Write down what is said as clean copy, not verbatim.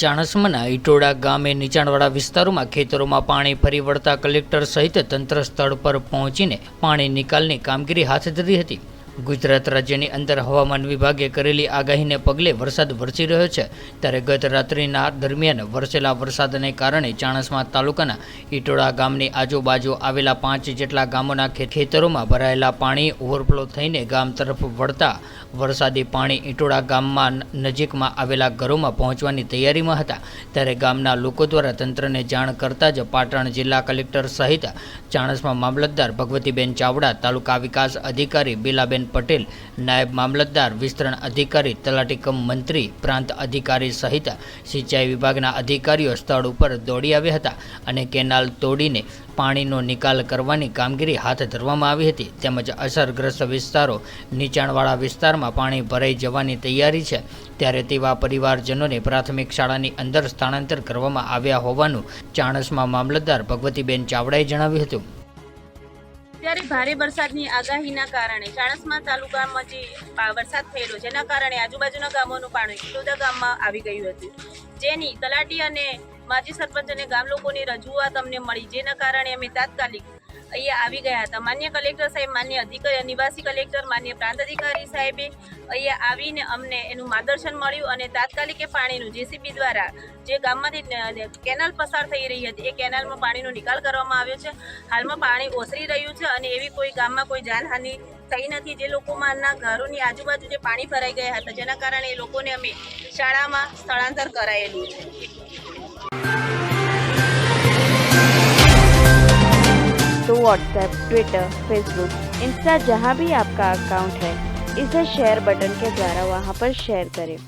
ચાણસ્માના ઇટોડા ગામે નીચાણવાળા વિસ્તારોમાં ખેતરોમાં પાણી ફરી વળતા કલેક્ટર સહિત તંત્ર સ્થળ પર પહોંચીને પાણી નિકાલની કામગીરી હાથ ધરી હતી। ગુજરાત રાજ્યની અંદર હવામાન વિભાગે કરેલી આગાહીને પગલે વરસાદ વરસી રહ્યો છે, ત્યારે ગત રાત્રિના દરમિયાન વરસેલા વરસાદને કારણે ચાણસ્મા તાલુકાના ઇટોડા ગામની આજુબાજુ આવેલા 5 જેટલા ગામોના ખેતરોમાં ભરાયેલા પાણી ઓવરફ્લો થઈને ગામ તરફ વળતા વરસાદી પાણી ઇટોડા ગામમાં નજીકમાં આવેલા ઘરોમાં પહોંચવાની તૈયારીમાં હતા। ત્યારે ગામના લોકો દ્વારા તંત્રને જાણ કરતા જ પાટણ જિલ્લા કલેક્ટર સહિત ચાણસ્મા મામલતદાર ભગવતીબેન ચાવડા, તાલુકા વિકાસ અધિકારી બીલાબેન પટેલ, નાયબ મામલતદાર, વિસ્તરણ અધિકારી, તલાટી કમ મંત્રી, પ્રાંત અધિકારી સહિત સિંચાઈ વિભાગના અધિકારીઓ સ્થળ ઉપર દોડી આવ્યા હતા અને કેનાલ તોડીને પાણીનો નિકાલ કરવાની કામગીરી હાથ ધરવામાં આવી હતી। તેમજ અસરગ્રસ્ત વિસ્તારો નીચાણવાળા વિસ્તારમાં પાણી ભરાઈ જવાની તૈયારી છે, ત્યારે તેવા પરિવારજનોને પ્રાથમિક શાળાની અંદર સ્થળાંતર કરવામાં આવ્યા હોવાનું ચાણસ્મા મામલતદાર ભગવતીબેન ચાવડાએ જણાવ્યું હતું। ત્યારે ભારે વરસાદની આગાહીના કારણે ચાણસ્મા તાલુકામાં જે વરસાદ થયેલો જેના કારણે આજુબાજુના ગામોનું પાણી ઇટોડા ગામમાં આવી ગયું હતું, જેની તલાટી અને માજી સરપંચ અને ગામ લોકોની રજૂઆત અમને મળી, જેના કારણે અમે તાત્કાલિક અહીંયા આવી ગયા હતા। માન્ય કલેક્ટર સાહેબ, માન્ય અધિકારી, નિવાસી કલેક્ટર, માન્ય પ્રાંત અધિકારી સાહેબે અહીંયા આવીને અમને એનું માર્ગદર્શન મળ્યું અને તાત્કાલિક એ પાણીનું જેસીબી દ્વારા જે ગામમાંથી કેનાલ પસાર થઈ રહી હતી એ કેનાલમાં પાણીનો નિકાલ કરવામાં આવ્યો છે। હાલમાં પાણી ઓસરી રહ્યું છે અને એવી કોઈ ગામમાં કોઈ જાનહાનિ થઈ નથી। જે લોકોમાંના ઘરોની આજુબાજુ જે પાણી ભરાઈ ગયા હતા જેના કારણે એ લોકોને અમે શાળામાં સ્થળાંતર કરાયેલું છે। तो व्हाट्सएप, ट्विटर, फेसबुक, इंस्टा जहाँ भी आपका अकाउंट है, इसे शेयर बटन के द्वारा वहाँ पर शेयर करें।